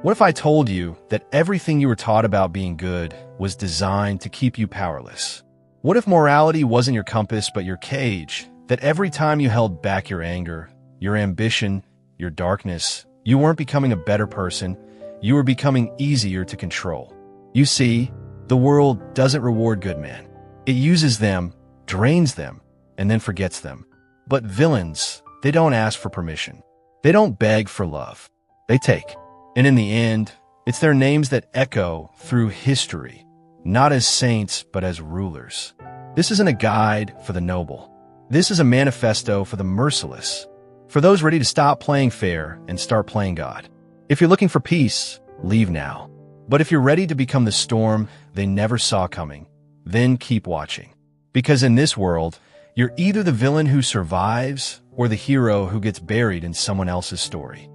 What if I told you that everything you were taught about being good was designed to keep you powerless? What if morality wasn't your compass but your cage, that every time you held back your anger, your ambition, your darkness, you weren't becoming a better person, you were becoming easier to control? You see, the world doesn't reward good men. It uses them, drains them, and then forgets them. But villains, they don't ask for permission. They don't beg for love. They take. And in the end, it's their names that echo through history, not as saints, but as rulers. This isn't a guide for the noble. This is a manifesto for the merciless, for those ready to stop playing fair and start playing God. If you're looking for peace, leave now. But if you're ready to become the storm they never saw coming, then keep watching. Because in this world, you're either the villain who survives or the hero who gets buried in someone else's story.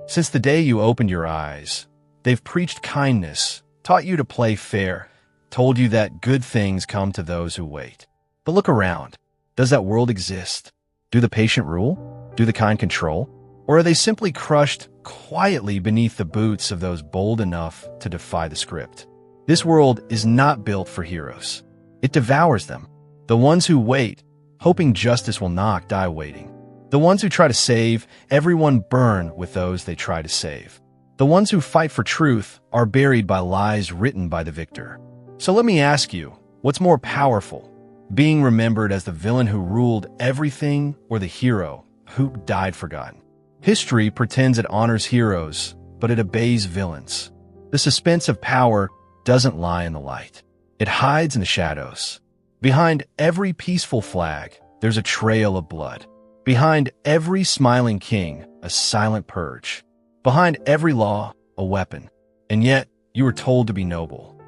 Since the day you opened your eyes, they've preached kindness, taught you to play fair, told you that good things come to those who wait. But look around. Does that world exist? Do the patient rule? Do the kind control? Or are they simply crushed quietly beneath the boots of those bold enough to defy the script? This world is not built for heroes. It devours them. The ones who wait, hoping justice will knock, die waiting. The ones who try to save, everyone burn with those they try to save. The ones who fight for truth are buried by lies written by the victor. So let me ask you, what's more powerful? Being remembered as the villain who ruled everything or the hero who died forgotten? History pretends it honors heroes, but it obeys villains. The suspense of power doesn't lie in the light. It hides in the shadows. Behind every peaceful flag, there's a trail of blood. Behind every smiling king, a silent purge. Behind every law, a weapon. And yet, you were told to be noble.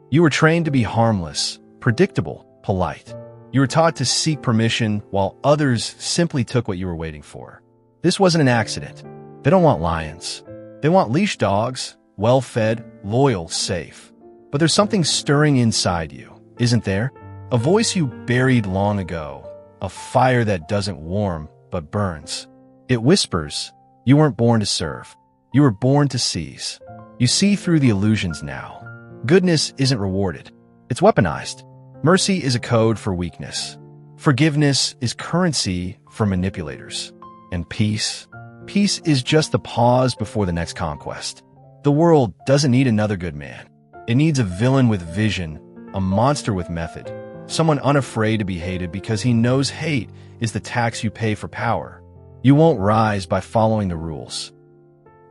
You were trained to be harmless, predictable, polite. You were taught to seek permission while others simply took what you were waiting for. This wasn't an accident. They don't want lions. They want leash dogs, well-fed, loyal, safe. But there's something stirring inside you, isn't there? A voice you buried long ago, a fire that doesn't warm but burns. It whispers, you weren't born to serve. You were born to seize. You see through the illusions now. Goodness isn't rewarded. It's weaponized. Mercy is a code for weakness. Forgiveness is currency for manipulators. And peace is just the pause before the next conquest. The world doesn't need another good man. It needs a villain with vision, a monster with method, someone unafraid to be hated because he knows hate is the tax you pay for power. You won't rise by following the rules.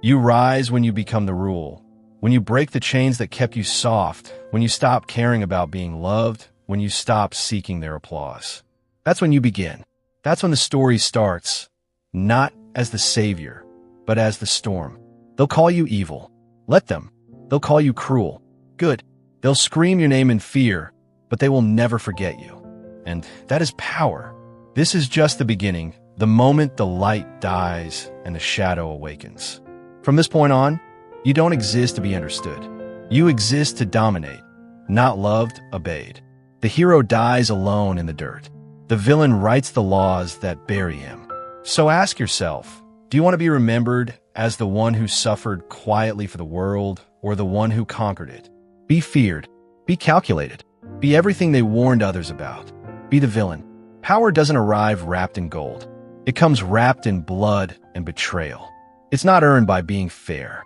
You rise when you become the rule, when you break the chains that kept you soft, when you stop caring about being loved, when you stop seeking their applause. That's when you begin. That's when the story starts, not as the savior, but as the storm. They'll call you evil. Let them. They'll call you cruel. Good. They'll scream your name in fear, but they will never forget you. And that is power. This is just the beginning, the moment the light dies and the shadow awakens. From this point on, you don't exist to be understood. You exist to dominate, not loved, obeyed. The hero dies alone in the dirt. The villain writes the laws that bury him. So ask yourself, do you want to be remembered as the one who suffered quietly for the world or the one who conquered it? Be feared. Be calculated. Be everything they warned others about. Be the villain. Power doesn't arrive wrapped in gold. It comes wrapped in blood and betrayal. It's not earned by being fair.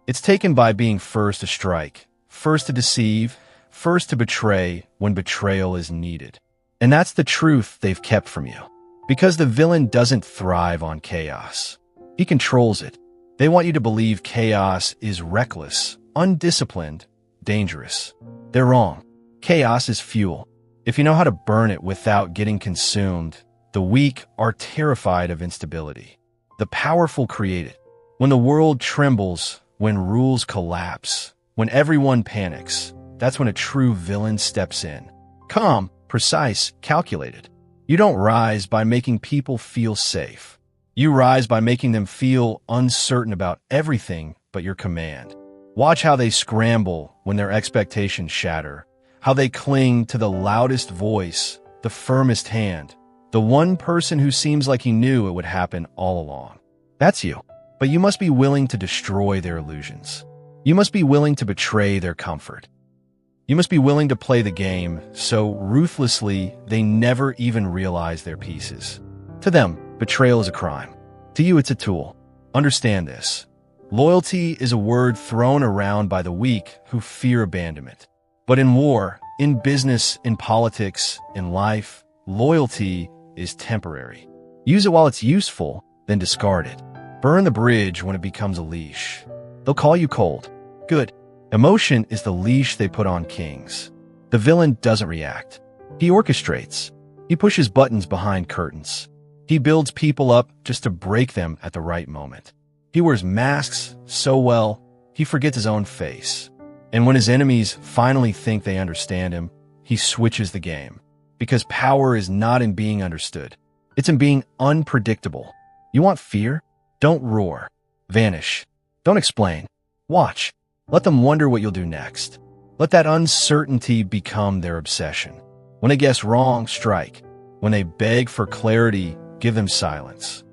It's taken by being first to strike, first to deceive, first to betray when betrayal is needed. And that's the truth they've kept from you. Because the villain doesn't thrive on chaos. He controls it. They want you to believe chaos is reckless, undisciplined, dangerous. They're wrong. Chaos is fuel. If you know how to burn it without getting consumed, the weak are terrified of instability. The powerful create it. When the world trembles, when rules collapse, when everyone panics, that's when a true villain steps in. Calm, precise, calculated. You don't rise by making people feel safe. You rise by making them feel uncertain about everything but your command. Watch how they scramble when their expectations shatter, how they cling to the loudest voice, the firmest hand, the one person who seems like he knew it would happen all along. That's you. but you must be willing to destroy their illusions. You must be willing to betray their comfort. You must be willing to play the game so ruthlessly they never even realize their pieces. To them, betrayal is a crime. To you, it's a tool. Understand this. Loyalty is a word thrown around by the weak who fear abandonment. But in war, in business, in politics, in life, loyalty is temporary. Use it while it's useful, then discard it. Burn the bridge when it becomes a leash. They'll call you cold. Good. Emotion is the leash they put on kings. The villain doesn't react. He orchestrates. He pushes buttons behind curtains. He builds people up just to break them at the right moment. He wears masks so well, he forgets his own face. And when his enemies finally think they understand him, he switches the game. Because power is not in being understood. It's in being unpredictable. You want fear? Don't roar. Vanish. Don't explain. Watch. Let them wonder what you'll do next. Let that uncertainty become their obsession. When they guess wrong, strike. When they beg for clarity, give them silence.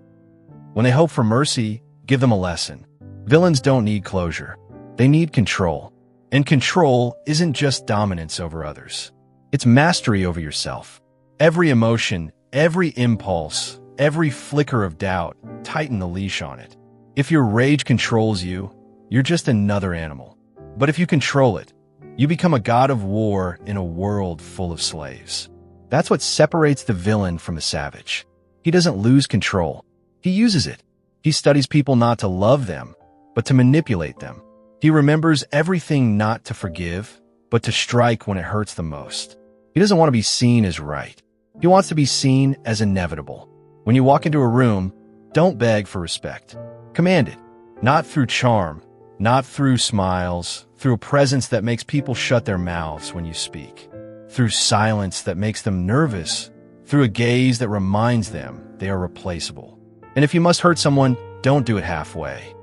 When they hope for mercy, give them a lesson. Villains don't need closure. They need control. And control isn't just dominance over others. It's mastery over yourself. Every emotion, every impulse, every flicker of doubt, tighten the leash on it. If your rage controls you, you're just another animal. But if you control it, you become a god of war in a world full of slaves. That's what separates the villain from the savage. He doesn't lose control. He uses it. He studies people not to love them, but to manipulate them. He remembers everything not to forgive, but to strike when it hurts the most. He doesn't want to be seen as right. He wants to be seen as inevitable. When you walk into a room, don't beg for respect. Command it. Not through charm, not through smiles, through a presence that makes people shut their mouths when you speak, through silence that makes them nervous, through a gaze that reminds them they are replaceable. And if you must hurt someone, don't do it halfway.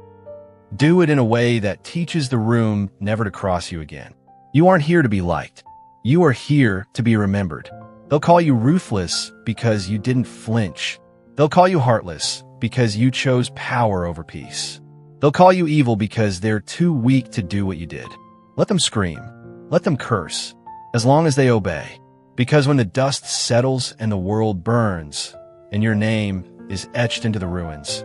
Do it in a way that teaches the room never to cross you again. You aren't here to be liked. You are here to be remembered. They'll call you ruthless because you didn't flinch. They'll call you heartless because you chose power over peace. They'll call you evil because they're too weak to do what you did. Let them scream. Let them curse. As long as they obey. Because when the dust settles and the world burns, and your name is etched into the ruins,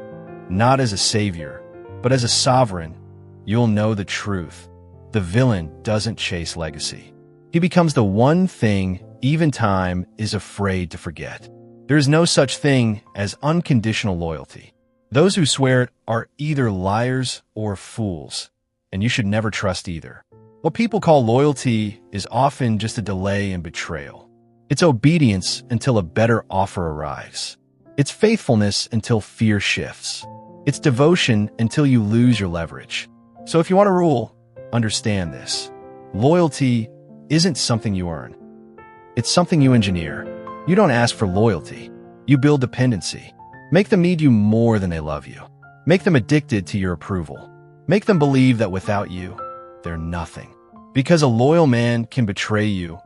not as a savior, but as a sovereign, you'll know the truth. The villain doesn't chase legacy. He becomes the one thing even time is afraid to forget. There is no such thing as unconditional loyalty. Those who swear it are either liars or fools, and you should never trust either. What people call loyalty is often just a delay in betrayal. It's obedience until a better offer arrives. It's faithfulness until fear shifts. It's devotion until you lose your leverage. So if you want to rule, understand this. Loyalty isn't something you earn. It's something you engineer. You don't ask for loyalty. You build dependency. Make them need you more than they love you. Make them addicted to your approval. Make them believe that without you, they're nothing. Because a loyal man can betray you,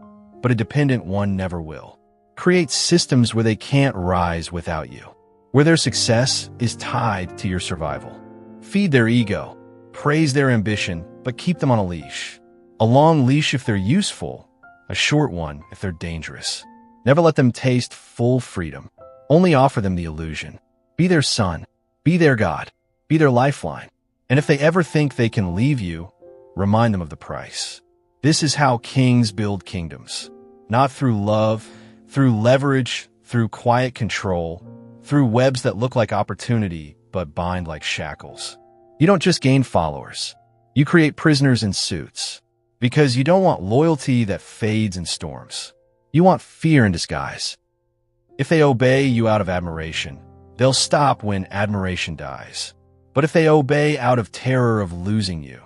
but a dependent one never will. Create systems where they can't rise without you, where their success is tied to your survival. Feed their ego, praise their ambition, but keep them on a leash. A long leash if they're useful, a short one if they're dangerous. Never let them taste full freedom. Only offer them the illusion. Be their son. Be their God. Be their lifeline. And if they ever think they can leave you, remind them of the price. This is how kings build kingdoms. Not through love, through leverage, through quiet control, through webs that look like opportunity but bind like shackles. You don't just gain followers. You create prisoners in suits. Because you don't want loyalty that fades in storms. You want fear in disguise. If they obey you out of admiration, they'll stop when admiration dies. But if they obey out of terror of losing you,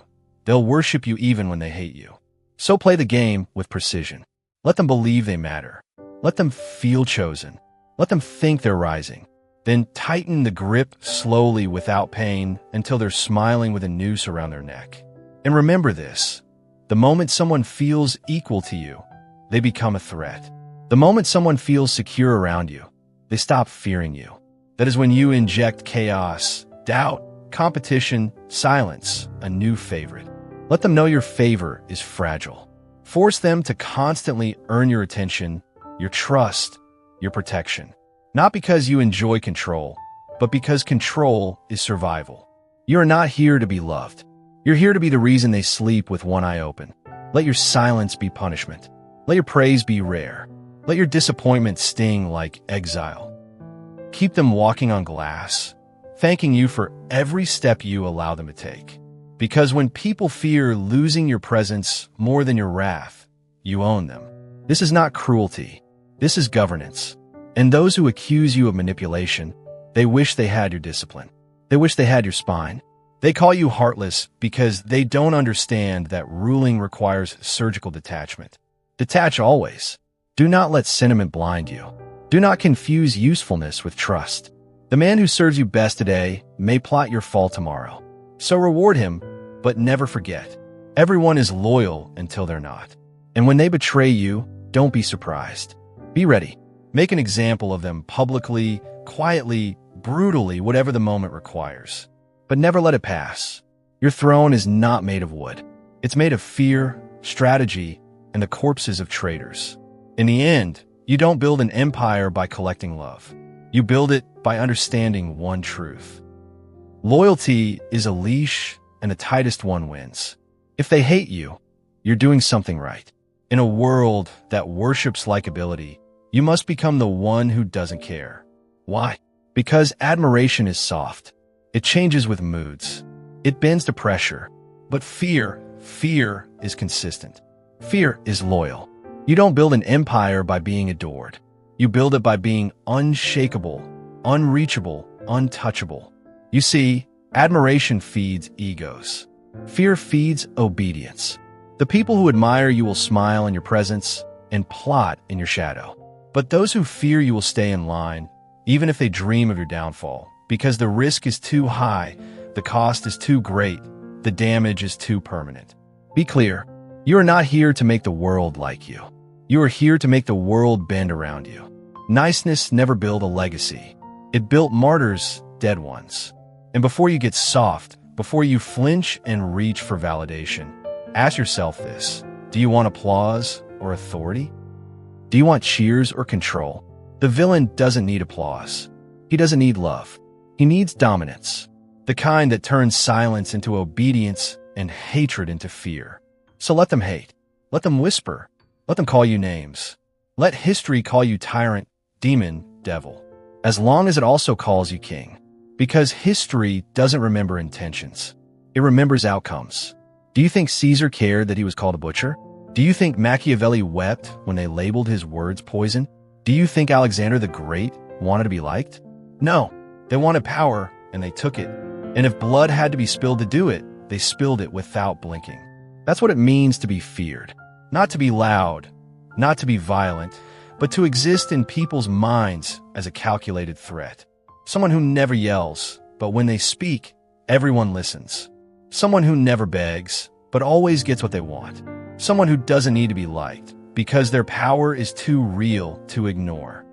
they'll worship you even when they hate you. So play the game with precision. Let them believe they matter. Let them feel chosen. Let them think they're rising. Then tighten the grip slowly without pain until they're smiling with a noose around their neck. And remember this, the moment someone feels equal to you, they become a threat. The moment someone feels secure around you, they stop fearing you. That is when you inject chaos, doubt, competition, silence, a new favorite. Let them know your favor is fragile. Force them to constantly earn your attention, your trust, your protection. Not because you enjoy control, but because control is survival. You are not here to be loved. You're here to be the reason they sleep with one eye open. Let your silence be punishment. Let your praise be rare. Let your disappointment sting like exile. Keep them walking on glass, thanking you for every step you allow them to take. Because when people fear losing your presence more than your wrath, you own them. This is not cruelty. This is governance. And those who accuse you of manipulation, they wish they had your discipline. They wish they had your spine. They call you heartless because they don't understand that ruling requires surgical detachment. Detach always. Do not let sentiment blind you. Do not confuse usefulness with trust. The man who serves you best today may plot your fall tomorrow. So reward him, but never forget. Everyone is loyal until they're not. And when they betray you, don't be surprised. Be ready. Make an example of them publicly, quietly, brutally, whatever the moment requires. But never let it pass. Your throne is not made of wood. It's made of fear, strategy, and the corpses of traitors. In the end, you don't build an empire by collecting love. You build it by understanding one truth. Loyalty is a leash, and the tightest one wins. If they hate you, you're doing something right. In a world that worships likability, you must become the one who doesn't care. Why? Because admiration is soft. It changes with moods. It bends to pressure. But fear is consistent. Fear is loyal. You don't build an empire by being adored. You build it by being unshakable, unreachable, untouchable. You see, admiration feeds egos. Fear feeds obedience. The people who admire you will smile in your presence and plot in your shadow. But those who fear you will stay in line, even if they dream of your downfall, because the risk is too high, the cost is too great, the damage is too permanent. Be clear, you are not here to make the world like you. You are here to make the world bend around you. Niceness never built a legacy. It built martyrs, dead ones. And before you get soft, before you flinch and reach for validation, ask yourself this: do you want applause or authority? Do you want cheers or control? The villain doesn't need applause. He doesn't need love. He needs dominance, the kind that turns silence into obedience and hatred into fear. So let them hate. Let them whisper. Let them call you names. Let history call you tyrant, demon, devil, as long as it also calls you king. Because history doesn't remember intentions. It remembers outcomes. Do you think Caesar cared that he was called a butcher? Do you think Machiavelli wept when they labeled his words poison? Do you think Alexander the Great wanted to be liked? No, they wanted power, and they took it. And if blood had to be spilled to do it, they spilled it without blinking. That's what it means to be feared. Not to be loud, not to be violent, but to exist in people's minds as a calculated threat. Someone who never yells, but when they speak, everyone listens. Someone who never begs, but always gets what they want. Someone who doesn't need to be liked, because their power is too real to ignore.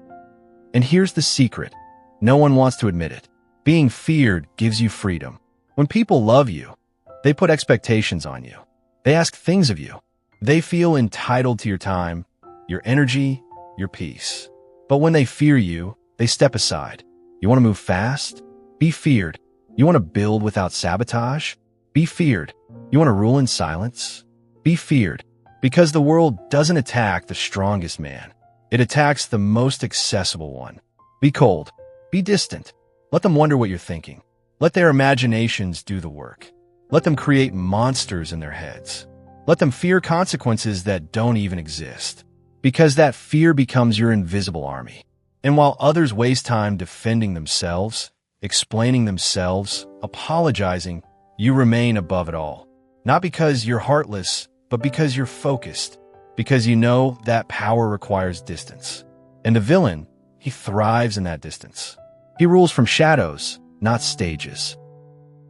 And here's the secret. No one wants to admit it. Being feared gives you freedom. When people love you, they put expectations on you. They ask things of you. They feel entitled to your time, your energy, your peace. But when they fear you, they step aside. You want to move fast? Be feared. You want to build without sabotage? Be feared. You want to rule in silence? Be feared. Because the world doesn't attack the strongest man. It attacks the most accessible one. Be cold. Be distant. Let them wonder what you're thinking. Let their imaginations do the work. Let them create monsters in their heads. Let them fear consequences that don't even exist. Because that fear becomes your invisible army. And while others waste time defending themselves, explaining themselves, apologizing, you remain above it all. Not because you're heartless, but because you're focused. Because you know that power requires distance. And the villain, he thrives in that distance. He rules from shadows, not stages.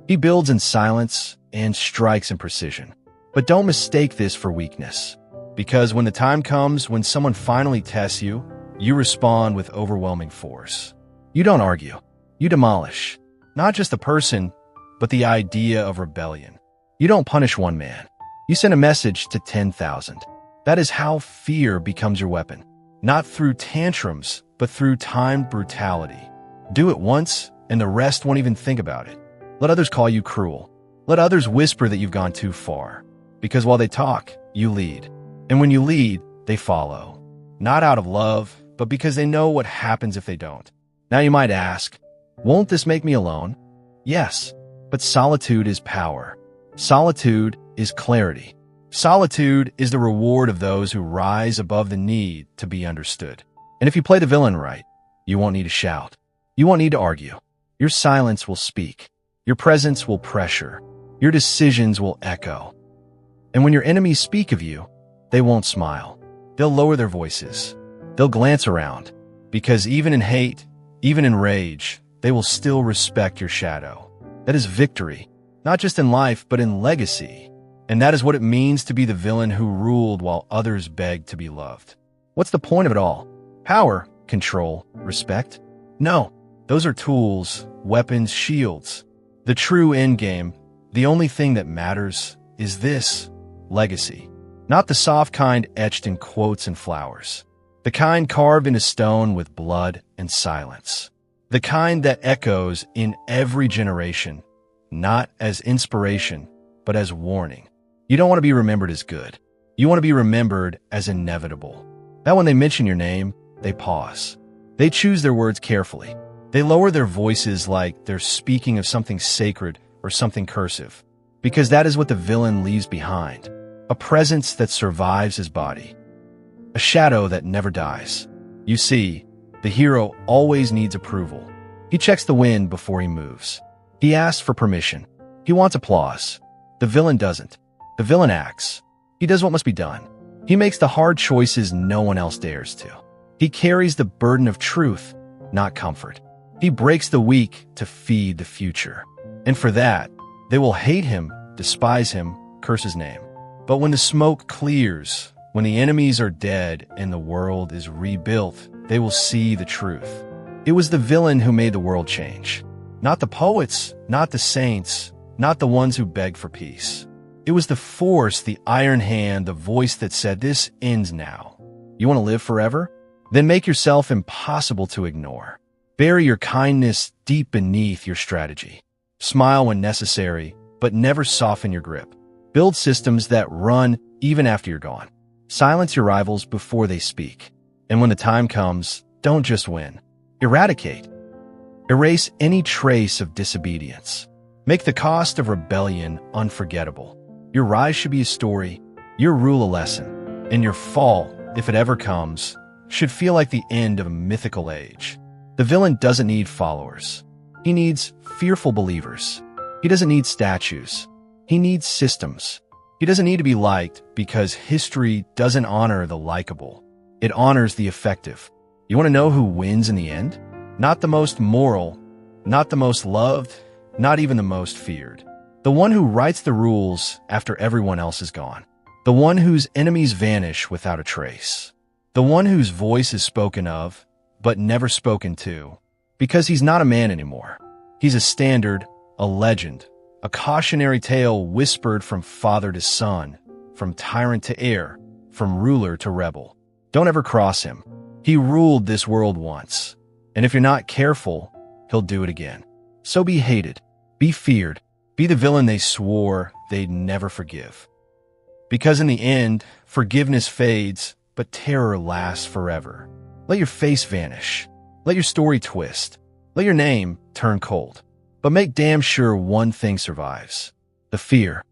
He builds in silence and strikes in precision. But don't mistake this for weakness. Because when the time comes when someone finally tests you, you respond with overwhelming force. You don't argue. You demolish. Not just the person, but the idea of rebellion. You don't punish one man. You send a message to 10,000. That is how fear becomes your weapon. Not through tantrums, but through timed brutality. Do it once, and the rest won't even think about it. Let others call you cruel. Let others whisper that you've gone too far. Because while they talk, you lead. And when you lead, they follow. Not out of love, but because they know what happens if they don't. Now you might ask, won't this make me alone? Yes, but solitude is power. Solitude is clarity. Solitude is the reward of those who rise above the need to be understood. And if you play the villain right, you won't need to shout. You won't need to argue. Your silence will speak. Your presence will pressure. Your decisions will echo. And when your enemies speak of you, they won't smile. They'll lower their voices. They'll glance around. Because even in hate, even in rage, they will still respect your shadow. That is victory, not just in life, but in legacy. And that is what it means to be the villain who ruled while others begged to be loved. What's the point of it all? Power, control, respect? No, those are tools, weapons, shields. The true endgame, the only thing that matters, is this: legacy. Not the soft kind etched in quotes and flowers. The kind carved into stone with blood and silence. The kind that echoes in every generation, not as inspiration, but as warning. You don't want to be remembered as good. You want to be remembered as inevitable. That when they mention your name, they pause. They choose their words carefully. They lower their voices like they're speaking of something sacred or something cursive, because that is what the villain leaves behind. A presence that survives his body. A shadow that never dies. You see, the hero always needs approval. He checks the wind before he moves. He asks for permission. He wants applause. The villain doesn't. The villain acts. He does what must be done. He makes the hard choices no one else dares to. He carries the burden of truth, not comfort. He breaks the weak to feed the future. And for that, they will hate him, despise him, curse his name. But when the smoke clears, when the enemies are dead and the world is rebuilt, they will see the truth. It was the villain who made the world change. Not the poets, not the saints, not the ones who begged for peace. It was the force, the iron hand, the voice that said, "This ends now." You want to live forever? Then make yourself impossible to ignore. Bury your kindness deep beneath your strategy. Smile when necessary, but never soften your grip. Build systems that run even after you're gone. Silence your rivals before they speak. And when the time comes, don't just win. Eradicate. Erase any trace of disobedience. Make the cost of rebellion unforgettable. Your rise should be a story, your rule a lesson, and your fall, if it ever comes, should feel like the end of a mythical age. The villain doesn't need followers. He needs fearful believers. He doesn't need statues. He needs systems. He doesn't need to be liked because history doesn't honor the likable. It honors the effective. You want to know who wins in the end? Not the most moral, not the most loved, not even the most feared. The one who writes the rules after everyone else is gone. The one whose enemies vanish without a trace. The one whose voice is spoken of, but never spoken to. Because he's not a man anymore. He's a standard, a legend, a cautionary tale whispered from father to son, from tyrant to heir, from ruler to rebel. Don't ever cross him. He ruled this world once. And if you're not careful, he'll do it again. So be hated, be feared, be the villain they swore they'd never forgive. Because in the end, forgiveness fades, but terror lasts forever. Let your face vanish. Let your story twist. Let your name turn cold. But make damn sure one thing survives: the fear.